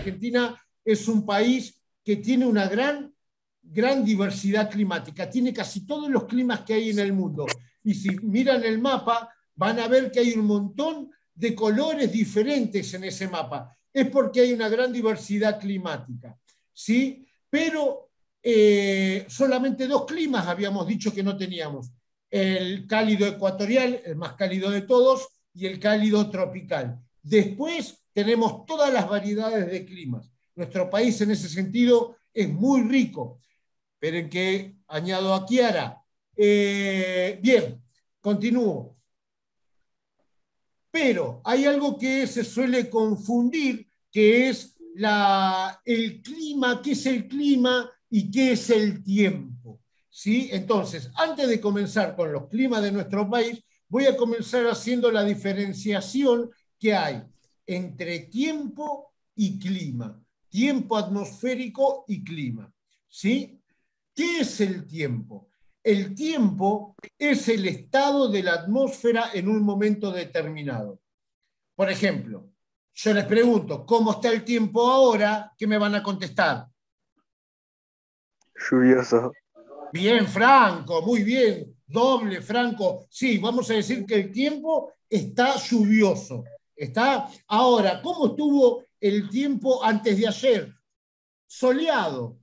Argentina es un país que tiene una gran diversidad climática, tiene casi todos los climas que hay en el mundo. Y si miran el mapa, van a ver que hay un montón de colores diferentes en ese mapa. Es porque hay una gran diversidad climática, ¿sí? Pero solamente dos climas habíamos dicho que no teníamos: el cálido ecuatorial, el más cálido de todos, y el cálido tropical. Después tenemos todas las variedades de climas. Nuestro país en ese sentido es muy rico. Esperen que añado a Kiara. Bien, continúo. Pero hay algo que se suele confundir, que es el clima, qué es el clima y qué es el tiempo, ¿sí? Entonces, antes de comenzar con los climas de nuestro país, voy a comenzar haciendo la diferenciación que hay entre tiempo y clima, tiempo atmosférico y clima, ¿sí? ¿Qué es el tiempo? El tiempo es el estado de la atmósfera en un momento determinado. Por ejemplo, yo les pregunto, ¿cómo está el tiempo ahora? ¿Qué me van a contestar? Lluvioso. Bien, Franco, muy bien. Doble, Franco. Sí, vamos a decir que el tiempo está lluvioso. ¿Está? Ahora, ¿cómo estuvo el tiempo antes de ayer? Soleado.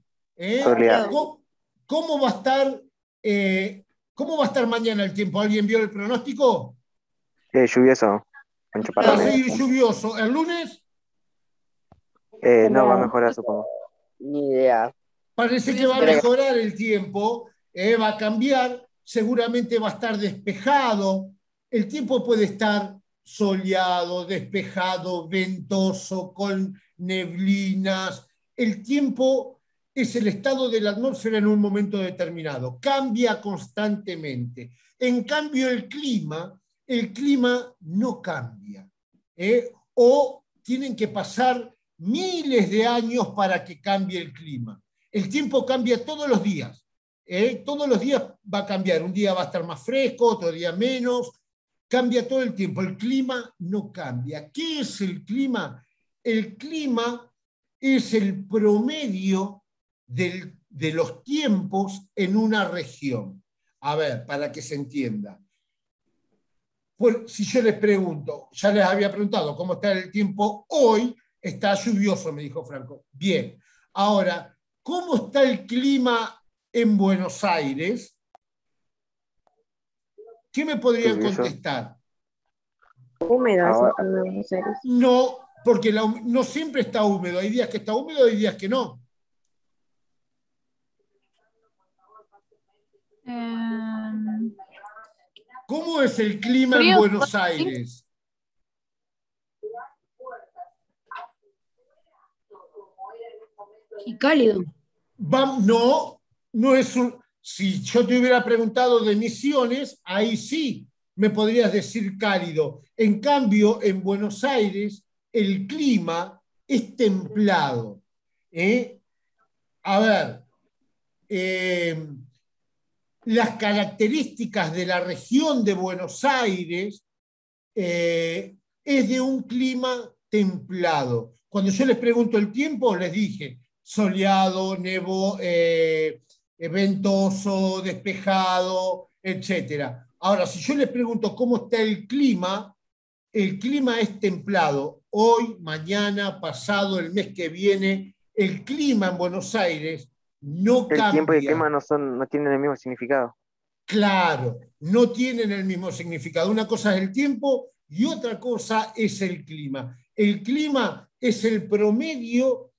Soleado. ¿Cómo va a estar, cómo va a estar mañana el tiempo? ¿Alguien vio el pronóstico? Lluvioso. Con Va a chaparrones. seguir lluvioso. ¿El lunes? No, va a mejorar, supongo. Ni idea. Parece que va a mejorar el tiempo, va a cambiar, seguramente va a estar despejado. El tiempo puede estar soleado, despejado, ventoso, con neblinas. El tiempo es el estado de la atmósfera en un momento determinado, cambia constantemente. En cambio, el clima no cambia, o tienen que pasar miles de años para que cambie el clima. El tiempo cambia todos los días. Todos los días va a cambiar. Un día va a estar más fresco, otro día menos. Cambia todo el tiempo. El clima no cambia. ¿Qué es el clima? El clima es el promedio de los tiempos en una región. A ver, para que se entienda. Pues, si yo les pregunto, ya les había preguntado cómo está el tiempo hoy, está lluvioso, me dijo Franco. Bien. Ahora, ¿cómo está el clima en Buenos Aires? ¿Qué me podrían contestar? Húmedo en Buenos Aires. No, porque no siempre está húmedo. Hay días que está húmedo, hay días que no. ¿Cómo es el clima en Buenos Aires? Y cálido. No es un... Si yo te hubiera preguntado de Misiones, ahí sí me podrías decir cálido. En cambio, en Buenos Aires, el clima es templado. A ver, las características de la región de Buenos Aires es de un clima templado. Cuando yo les pregunto el tiempo, les dije soleado, ventoso, despejado, etc. Ahora, si yo les pregunto cómo está el clima es templado. Hoy, mañana, pasado, el mes que viene, el clima en Buenos Aires no cambia. El tiempo y el clima no tienen el mismo significado. Claro, no tienen el mismo significado. Una cosa es el tiempo y otra cosa es el clima. El clima es el promedio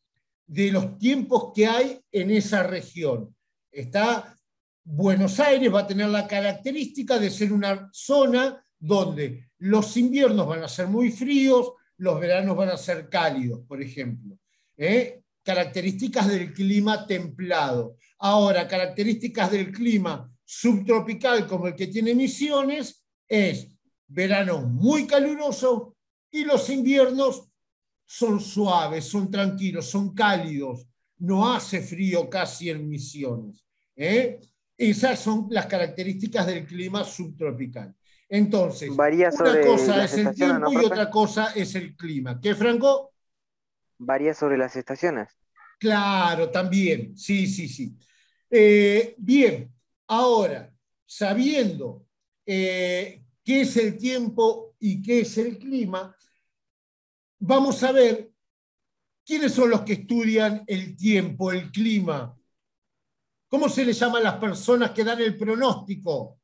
de los tiempos que hay en esa región. ¿Está? Buenos Aires va a tener la característica de ser una zona donde los inviernos van a ser muy fríos, los veranos van a ser cálidos, por ejemplo. Características del clima templado. Ahora, características del clima subtropical como el que tiene Misiones es verano muy caluroso y los inviernos son suaves, son tranquilos, son cálidos. No hace frío casi en Misiones. Esas son las características del clima subtropical. Entonces, Varía una sobre cosa las es el estaciones, ¿no, tiempo y profe? otra cosa es el clima. ¿Qué, Franco? Varía sobre las estaciones. Claro, también. Sí, sí, sí. Bien, ahora, sabiendo qué es el tiempo y qué es el clima, vamos a ver quiénes son los que estudian el tiempo, el clima. ¿Cómo se les llama a las personas que dan el pronóstico?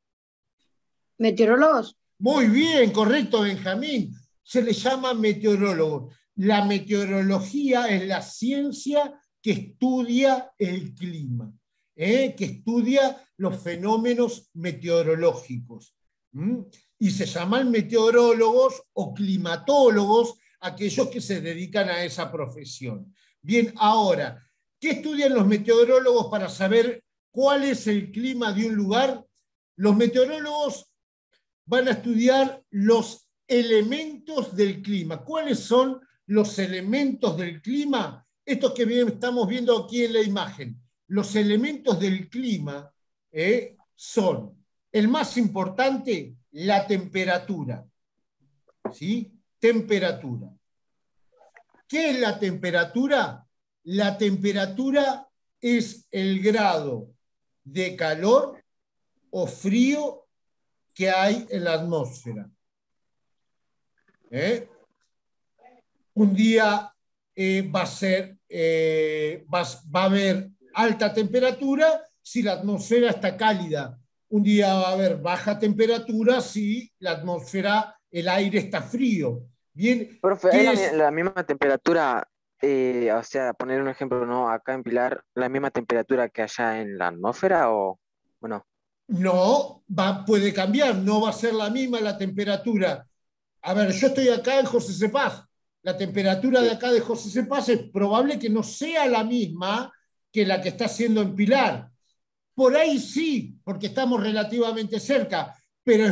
Meteorólogos. Muy bien, correcto, Benjamín. Se les llama meteorólogos. La meteorología es la ciencia que estudia el clima, que estudia los fenómenos meteorológicos. Y se llaman meteorólogos o climatólogos aquellos que se dedican a esa profesión. Bien, ahora, ¿qué estudian los meteorólogos para saber cuál es el clima de un lugar? Los meteorólogos van a estudiar los elementos del clima. ¿Cuáles son los elementos del clima? Estos que estamos viendo aquí en la imagen. Los elementos del clima son, el más importante, la temperatura. ¿Sí? Temperatura. ¿Qué es la temperatura? La temperatura es el grado de calor o frío que hay en la atmósfera. Un día va a haber alta temperatura si la atmósfera está cálida. Un día va a haber baja temperatura si la atmósfera, el aire está frío. Bien, Profe, ¿qué ¿es es? la misma temperatura, o sea, poner un ejemplo, ¿no? Acá en Pilar, la misma temperatura que allá en la atmósfera o no? No, puede cambiar, no va a ser la misma la temperatura. A ver, yo estoy acá en José Cepaz. La temperatura de Sí. acá de José Cepaz es probable que no sea la misma que la que está haciendo en Pilar. Por ahí sí, porque estamos relativamente cerca, pero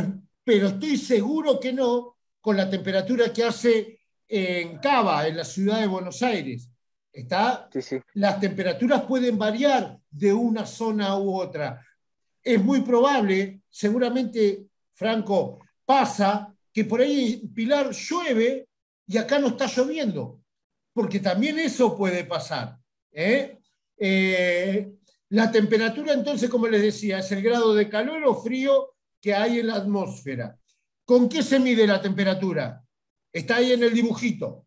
estoy seguro que no con la temperatura que hace en Cava, en la ciudad de Buenos Aires. ¿Está? Sí, sí. Las temperaturas pueden variar de una zona u otra. Es muy probable, seguramente, Franco, pasa que por ahí en Pilar llueve y acá no está lloviendo, porque también eso puede pasar. ¿eh? Eh, la temperatura, entonces, como les decía, es el grado de calor o frío que hay en la atmósfera. ¿Con qué se mide la temperatura? Está ahí en el dibujito.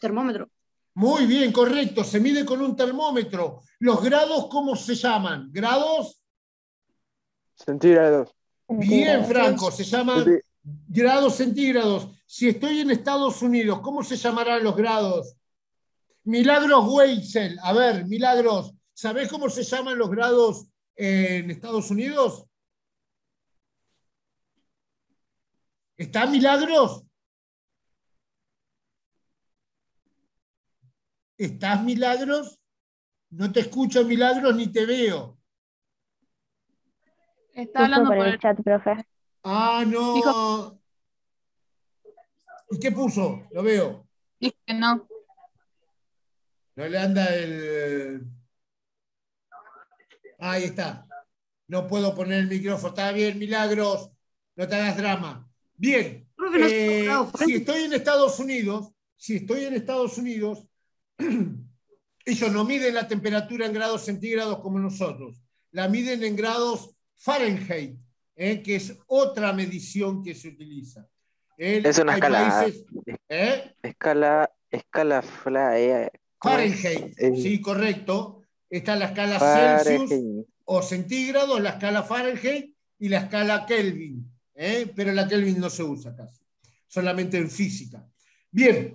Termómetro. Muy bien, correcto. Se mide con un termómetro. ¿Los grados cómo se llaman? ¿Grados? Centígrados. Bien, Franco, se llaman Centi- grados centígrados. Si estoy en Estados Unidos, ¿cómo se llamarán los grados? Milagros Weitzel. A ver, Milagros, ¿sabés cómo se llaman los grados en Estados Unidos? ¿Está Milagros? ¿Estás Milagros? No te escucho Milagros ni te veo. Está hablando por el chat, profe. Ah, Dijo, no. ¿Y qué puso? Lo veo. dijo que no. No le anda el... Ahí está. No puedo poner el micrófono. Está bien, Milagros. No te hagas drama. Bien. Profe, no sé grado Si frente. estoy en Estados Unidos, ellos no miden la temperatura en grados centígrados como nosotros. La miden en grados Fahrenheit, que es otra medición que se utiliza. Es una Hay escala, países... ¿cómo es? Fahrenheit, sí, correcto. Está la escala Celsius Fahrenheit. o centígrados, la escala Fahrenheit y la escala Kelvin. Pero la Kelvin no se usa casi, solamente en física. Bien,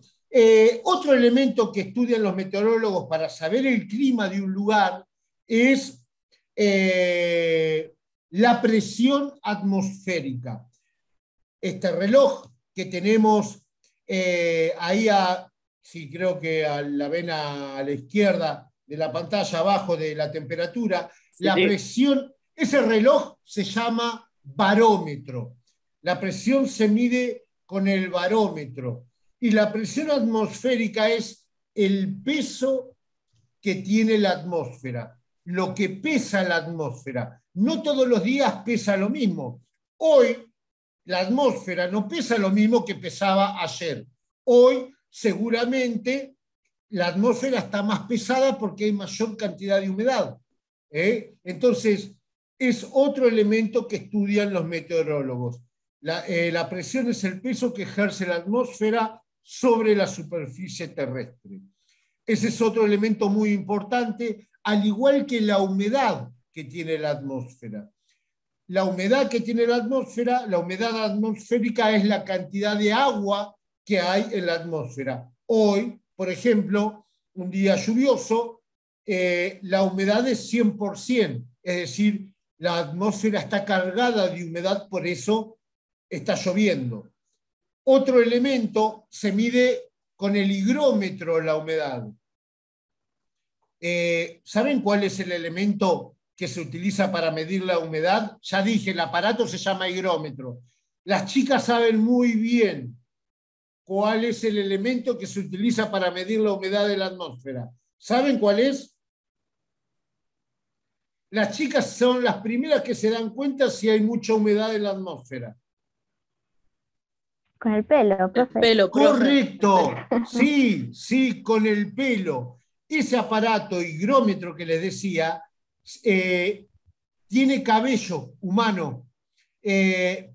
otro elemento que estudian los meteorólogos para saber el clima de un lugar es la presión atmosférica. Este reloj que tenemos ahí, sí, creo que la ven a la izquierda de la pantalla, abajo de la temperatura, Sí. la presión, ese reloj se llama barómetro. La presión se mide con el barómetro. Y la presión atmosférica es el peso que tiene la atmósfera, lo que pesa la atmósfera. No todos los días pesa lo mismo. Hoy la atmósfera no pesa lo mismo que pesaba ayer. Hoy seguramente la atmósfera está más pesada porque hay mayor cantidad de humedad. Entonces, es otro elemento que estudian los meteorólogos. La presión es el peso que ejerce la atmósfera sobre la superficie terrestre. Ese es otro elemento muy importante, al igual que la humedad que tiene la atmósfera. La humedad que tiene la humedad atmosférica es la cantidad de agua que hay en la atmósfera. Hoy, por ejemplo, un día lluvioso, la humedad es 100%, es decir, la atmósfera está cargada de humedad, por eso está lloviendo. Otro elemento se mide con el higrómetro, la humedad. ¿Saben cuál es el elemento que se utiliza para medir la humedad? Ya dije, el aparato se llama higrómetro. Las chicas saben muy bien cuál es el elemento que se utiliza para medir la humedad de la atmósfera. ¿Saben cuál es? Las chicas son las primeras que se dan cuenta si hay mucha humedad en la atmósfera. Con el pelo, profe. El pelo, profe. Correcto, sí, con el pelo. Ese aparato higrómetro que les decía tiene cabello humano,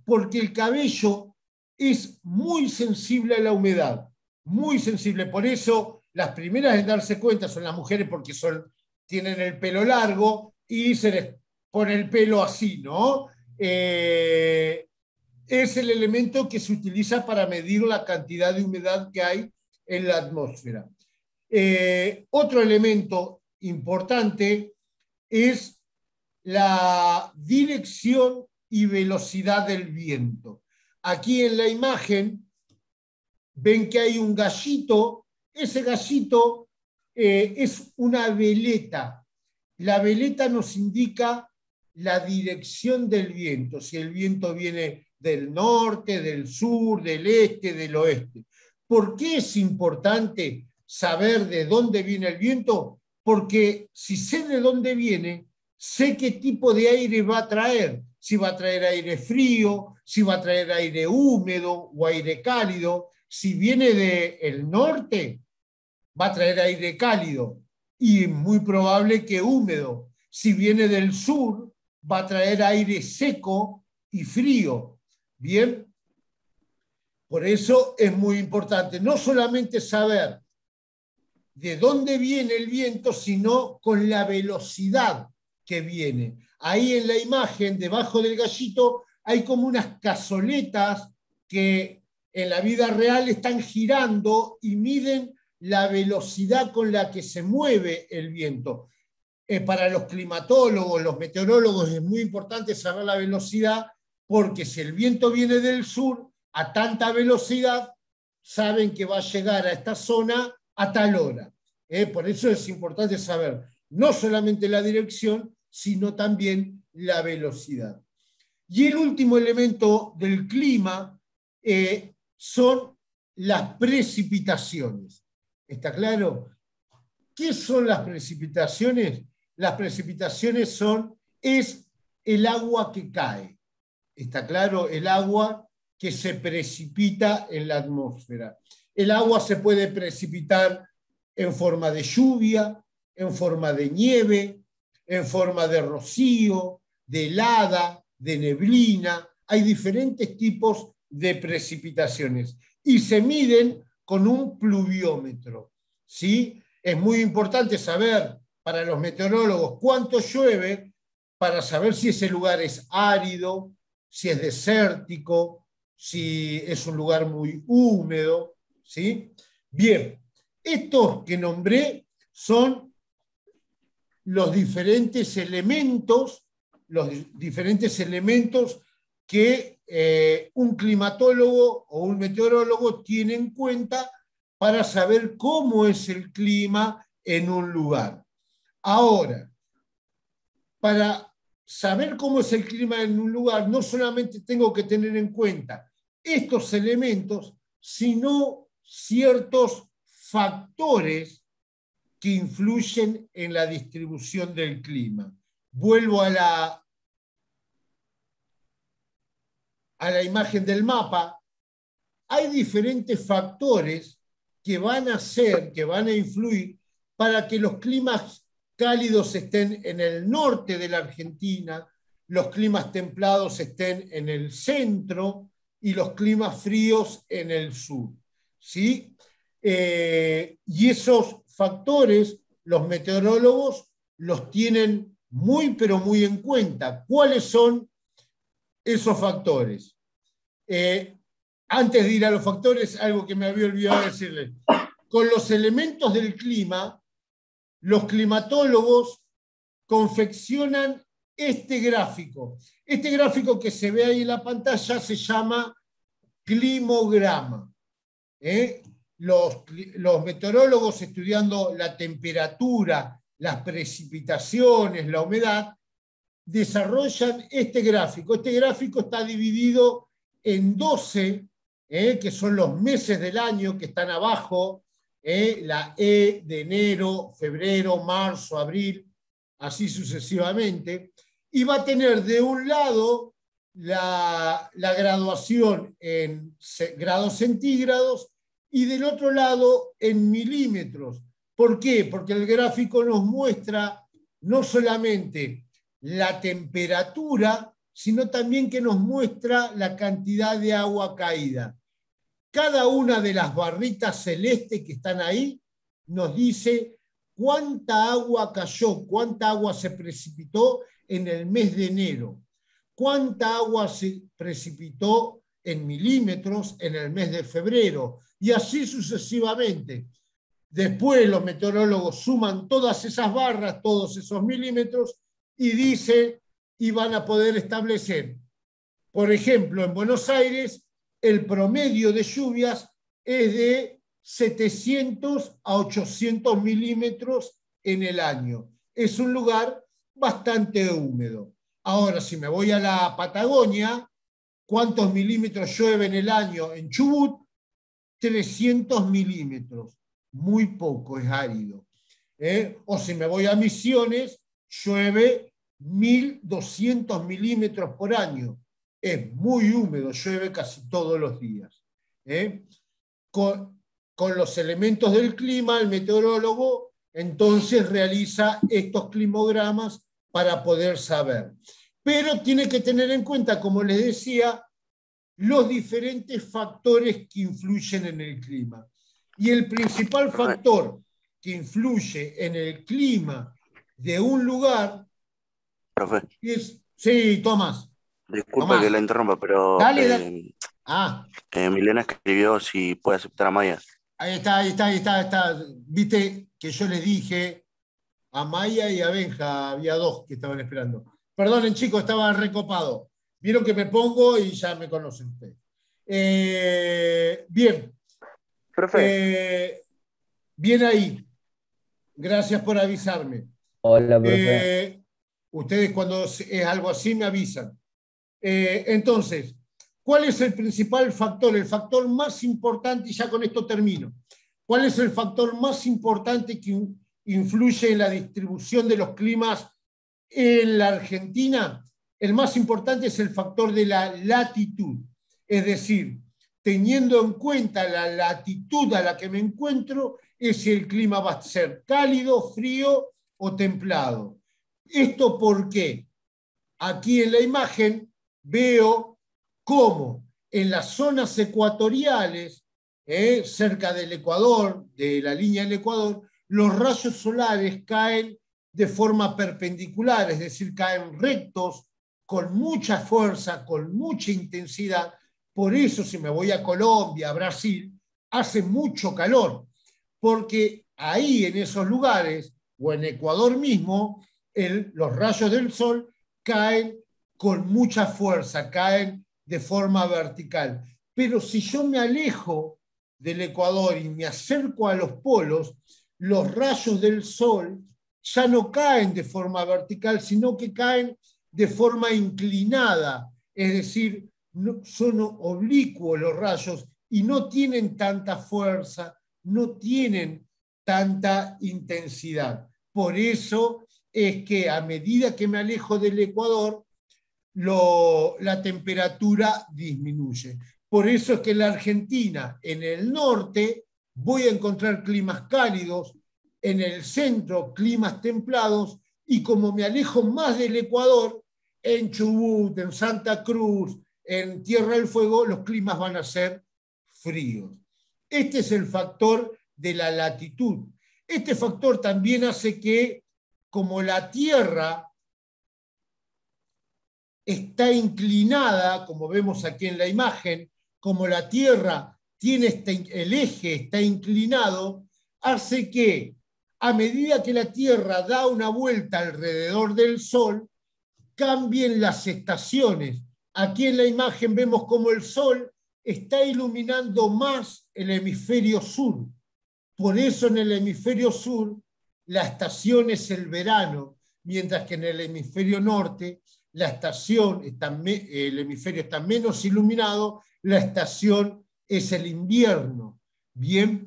porque el cabello es muy sensible a la humedad, muy sensible. Por eso las primeras en darse cuenta son las mujeres, porque tienen el pelo largo y se les pone el pelo así, ¿no? Es el elemento que se utiliza para medir la cantidad de humedad que hay en la atmósfera. Otro elemento importante es la dirección y velocidad del viento. Aquí en la imagen ven que hay un gallito. Ese gallito es una veleta. La veleta nos indica la dirección del viento, si el viento viene del norte, del sur, del este, del oeste. ¿Por qué es importante saber de dónde viene el viento? Porque si sé de dónde viene, sé qué tipo de aire va a traer. Si va a traer aire frío, si va a traer aire húmedo o aire cálido. Si viene del norte, va a traer aire cálido y muy probable que húmedo. Si viene del sur, va a traer aire seco y frío. Bien, por eso es muy importante no solamente saber de dónde viene el viento, sino con la velocidad que viene. Ahí en la imagen, debajo del gallito, hay como unas cazoletas que en la vida real están girando y miden la velocidad con la que se mueve el viento. Para los climatólogos, los meteorólogos, es muy importante saber la velocidad, porque si el viento viene del sur a tanta velocidad, saben que va a llegar a esta zona a tal hora. Por eso es importante saber no solamente la dirección, sino también la velocidad. Y el último elemento del clima son las precipitaciones. ¿Está claro? ¿Qué son las precipitaciones? Las precipitaciones es el agua que cae. ¿Está claro? El agua que se precipita en la atmósfera. El agua se puede precipitar en forma de lluvia, en forma de nieve, en forma de rocío, de helada, de neblina. Hay diferentes tipos de precipitaciones y se miden con un pluviómetro. ¿Sí? Es muy importante saber para los meteorólogos cuánto llueve para saber si ese lugar es árido, si es desértico, si es un lugar muy húmedo. ¿Sí? Bien, estos que nombré son los diferentes elementos los diferentes elementos que un climatólogo o un meteorólogo tiene en cuenta para saber cómo es el clima en un lugar. Ahora, para saber cómo es el clima en un lugar, no solamente tengo que tener en cuenta estos elementos, sino ciertos factores que influyen en la distribución del clima. Vuelvo a la imagen del mapa. Hay diferentes factores que van a influir para que los climas cálidos estén en el norte de la Argentina, los climas templados estén en el centro y los climas fríos en el sur. ¿Sí? Y esos factores los meteorólogos los tienen muy, pero muy en cuenta. ¿Cuáles son esos factores? Antes de ir a los factores, algo que me había olvidado decirles. Con los elementos del clima, los climatólogos confeccionan este gráfico. Este gráfico que se ve ahí en la pantalla se llama climograma. Los meteorólogos estudiando la temperatura, las precipitaciones, la humedad, desarrollan este gráfico. Este gráfico está dividido en 12, que son los meses del año que están abajo, la E de enero, febrero, marzo, abril, así sucesivamente, y va a tener de un lado la graduación en grados centígrados y del otro lado en milímetros. ¿Por qué? Porque el gráfico nos muestra no solamente la temperatura, sino también que nos muestra la cantidad de agua caída. Cada una de las barritas celestes que están ahí nos dice cuánta agua cayó, cuánta agua se precipitó en el mes de enero, cuánta agua se precipitó en milímetros en el mes de febrero, y así sucesivamente. Después los meteorólogos suman todas esas barras, todos esos milímetros, y van a poder establecer, por ejemplo, en Buenos Aires, el promedio de lluvias es de 700 a 800 milímetros en el año. Es un lugar bastante húmedo. Ahora, si me voy a la Patagonia, ¿cuántos milímetros llueve en el año en Chubut? 300 milímetros. Muy poco, es árido. O si me voy a Misiones, llueve 1.200 milímetros por año. Es muy húmedo, llueve casi todos los días. Con los elementos del clima, el meteorólogo entonces realiza estos climogramas para poder saber. Pero tiene que tener en cuenta, como les decía, los diferentes factores que influyen en el clima. Y el principal factor que influye en el clima de un lugar es... Sí, Tomás. Disculpe que la interrumpa, pero dale. Milena escribió si puede aceptar a Maya. Ahí está. Viste que yo le dije a Maya y a Benja, había dos que estaban esperando. Perdonen, chicos, estaba recopado. Vieron que me pongo y ya me conocen ustedes. Bien. Profe. Bien ahí. Gracias por avisarme. Hola, profe. Ustedes cuando es algo así me avisan. Entonces, ¿cuál es el principal factor? El factor más importante, y ya con esto termino. ¿Cuál es el factor más importante que influye en la distribución de los climas en la Argentina? El más importante es el factor de la latitud. Es decir, teniendo en cuenta la latitud a la que me encuentro, es si el clima va a ser cálido, frío o templado. ¿Esto por qué? Aquí en la imagen veo cómo en las zonas ecuatoriales, cerca del Ecuador, de la línea del Ecuador, los rayos solares caen de forma perpendicular, es decir, caen rectos, con mucha fuerza, con mucha intensidad. Por eso, si me voy a Colombia, a Brasil, hace mucho calor, porque ahí en esos lugares, o en Ecuador mismo, los rayos del sol caen con mucha fuerza, caen de forma vertical. Pero si yo me alejo del ecuador y me acerco a los polos, los rayos del sol ya no caen de forma vertical, sino que caen de forma inclinada, es decir, son oblicuos los rayos y no tienen tanta fuerza, no tienen tanta intensidad. Por eso es que a medida que me alejo del ecuador, la temperatura disminuye. Por eso es que en la Argentina, en el norte, voy a encontrar climas cálidos, en el centro climas templados, y como me alejo más del ecuador, en Chubut, en Santa Cruz, en Tierra del Fuego, los climas van a ser fríos. Este es el factor de la latitud. Este factor también hace que, como la Tierra está inclinada, como vemos aquí en la imagen, como la Tierra tiene el eje está inclinado, hace que a medida que la Tierra da una vuelta alrededor del Sol, cambien las estaciones. Aquí en la imagen vemos cómo el Sol está iluminando más el hemisferio sur. Por eso en el hemisferio sur la estación es el verano, mientras que en el hemisferio norte el hemisferio está menos iluminado, la estación es el invierno. Bien,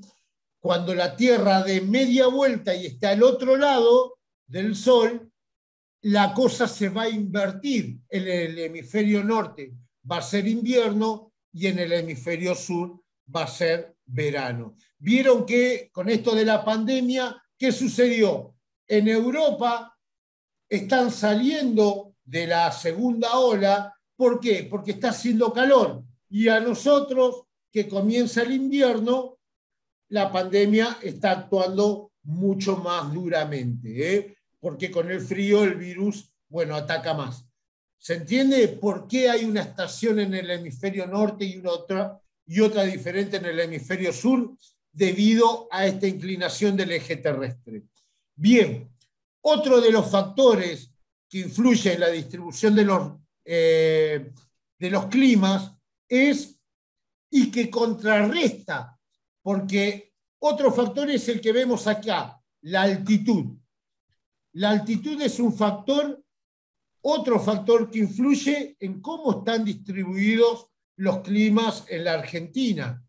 cuando la Tierra dé media vuelta y está al otro lado del Sol, la cosa se va a invertir. En el hemisferio norte va a ser invierno y en el hemisferio sur va a ser verano. Vieron que con esto de la pandemia, ¿qué sucedió? En Europa están saliendo de la segunda ola. ¿Por qué? Porque está haciendo calor. Y a nosotros, que comienza el invierno, la pandemia está actuando mucho más duramente, ¿eh? Porque con el frío el virus, bueno, ataca más. ¿Se entiende por qué hay una estación en el hemisferio norte y otra diferente en el hemisferio sur? Debido a esta inclinación del eje terrestre. Bien, otro de los factores que influye en la distribución de los climas es, y que contrarresta, porque otro factor es el que vemos acá, la altitud. La altitud es otro factor que influye en cómo están distribuidos los climas en la Argentina.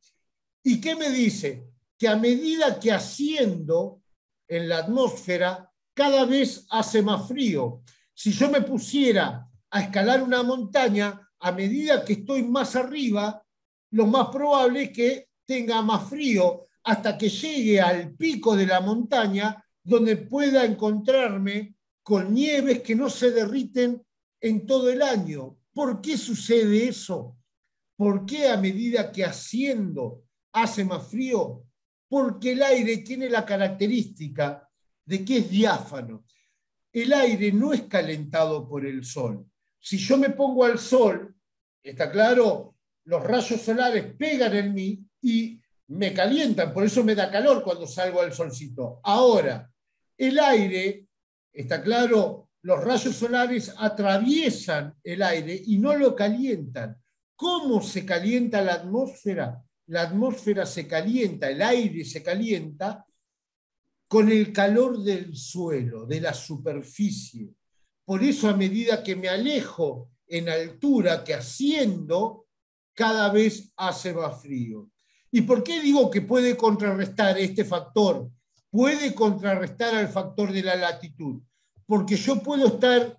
¿Y qué me dice? Que a medida que asciendo en la atmósfera, cada vez hace más frío. Si yo me pusiera a escalar una montaña, a medida que estoy más arriba, lo más probable es que tenga más frío, hasta que llegue al pico de la montaña, donde pueda encontrarme con nieves que no se derriten en todo el año. ¿Por qué sucede eso? ¿Por qué a medida que asciendo hace más frío? Porque el aire tiene la característica de que es diáfano. El aire no es calentado por el sol. Si yo me pongo al sol, ¿está claro? Los rayos solares pegan en mí y me calientan, por eso me da calor cuando salgo al solcito. Ahora, el aire, ¿está claro? Los rayos solares atraviesan el aire y no lo calientan. ¿Cómo se calienta la atmósfera? La atmósfera se calienta, el aire se calienta con el calor del suelo, de la superficie. Por eso a medida que me alejo en altura, que asciendo, cada vez hace más frío. ¿Y por qué digo que puede contrarrestar este factor? Puede contrarrestar al factor de la latitud. Porque yo puedo estar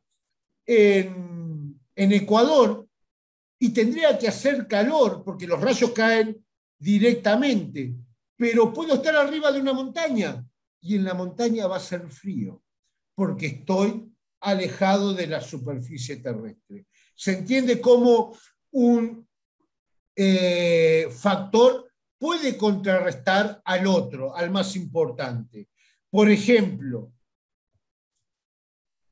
en Ecuador y tendría que hacer calor, porque los rayos caen directamente. Pero puedo estar arriba de una montaña y en la montaña va a ser frío, porque estoy alejado de la superficie terrestre. ¿Se entiende cómo un factor puede contrarrestar al otro, al más importante? Por ejemplo,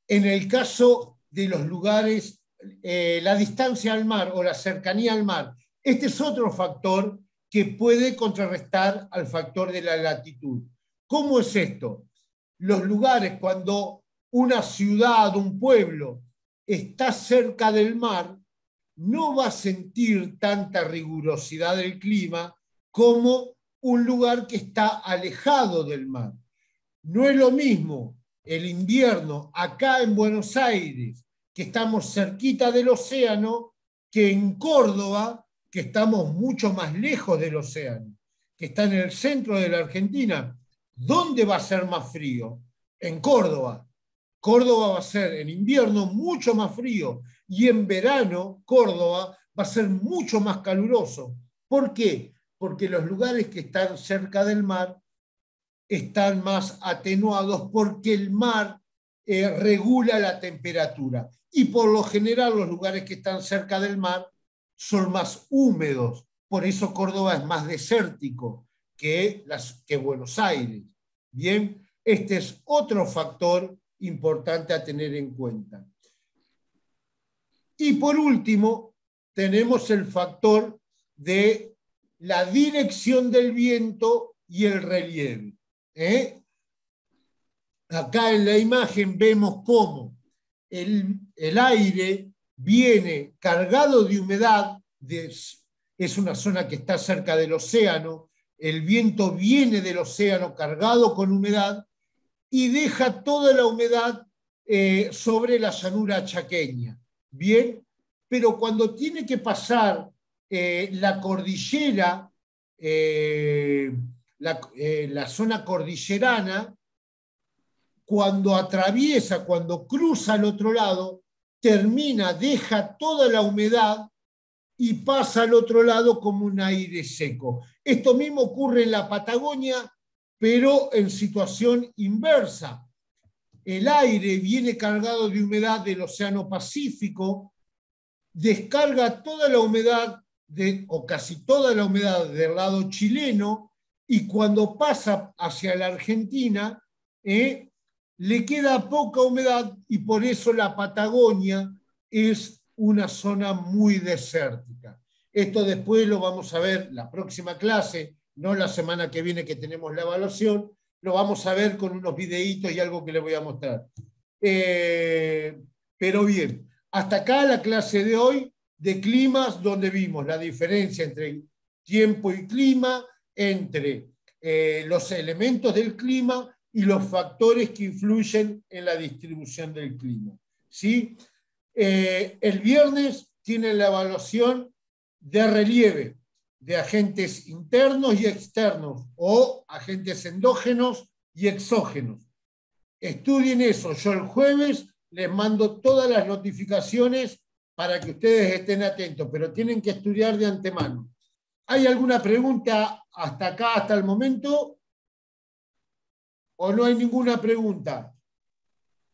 en el caso de los lugares, la distancia al mar o la cercanía al mar, este es otro factor que puede contrarrestar al factor de la latitud. ¿Cómo es esto? Los lugares, cuando una ciudad, un pueblo, está cerca del mar, no va a sentir tanta rigurosidad del clima como un lugar que está alejado del mar. No es lo mismo el invierno acá en Buenos Aires, que estamos cerquita del océano, que en Córdoba, que estamos mucho más lejos del océano, que está en el centro de la Argentina. ¿Dónde va a ser más frío? En Córdoba. Córdoba va a ser en invierno mucho más frío y en verano Córdoba va a ser mucho más caluroso. ¿Por qué? Porque los lugares que están cerca del mar están más atenuados porque el mar regula la temperatura. Y por lo general los lugares que están cerca del mar son más húmedos. Por eso Córdoba es más desértico que Buenos Aires. Bien, este es otro factor importante a tener en cuenta. Y por último, tenemos el factor de la dirección del viento y el relieve. Acá en la imagen vemos cómo el aire viene cargado de humedad, es una zona que está cerca del océano, el viento viene del océano cargado con humedad y deja toda la humedad sobre la llanura chaqueña. Bien, pero cuando tiene que pasar la cordillera, la zona cordillerana, cuando atraviesa, cuando cruza al otro lado, termina, deja toda la humedad y pasa al otro lado como un aire seco. Esto mismo ocurre en la Patagonia, pero en situación inversa. El aire viene cargado de humedad del Océano Pacífico, descarga toda la humedad, o casi toda la humedad del lado chileno, y cuando pasa hacia la Argentina, le queda poca humedad y por eso la Patagonia es una zona muy desértica. Esto después lo vamos a ver la próxima clase, no la semana que viene que tenemos la evaluación, lo vamos a ver con unos videitos y algo que les voy a mostrar. Pero bien, hasta acá la clase de hoy de climas, donde vimos la diferencia entre tiempo y clima, entre los elementos del clima y los factores que influyen en la distribución del clima. ¿Sí? El viernes tienen la evaluación de relieve, de agentes internos y externos, o agentes endógenos y exógenos. Estudien eso. Yo el jueves les mando todas las notificaciones para que ustedes estén atentos, pero tienen que estudiar de antemano. ¿Hay alguna pregunta hasta acá, hasta el momento? ¿O no hay ninguna pregunta?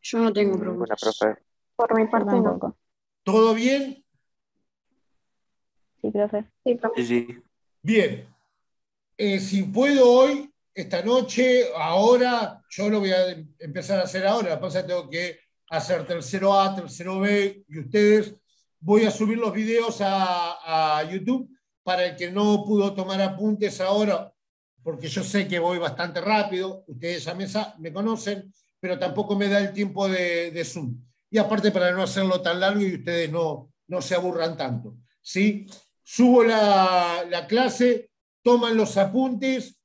Yo no tengo preguntas. Profe. Por mi parte no. Tampoco. ¿Todo bien? Sí, profe. Sí, profe. Sí, sí. Bien. Si puedo hoy, esta noche, ahora, yo lo voy a empezar a hacer ahora. Lo que pasa es que tengo que hacer tercero A, tercero B, y ustedes, voy a subir los videos a YouTube para el que no pudo tomar apuntes ahora, porque yo sé que voy bastante rápido, ustedes ya me conocen, pero tampoco me da el tiempo de Zoom. Y aparte para no hacerlo tan largo y ustedes no se aburran tanto. ¿Sí? Subo la clase, toman los apuntes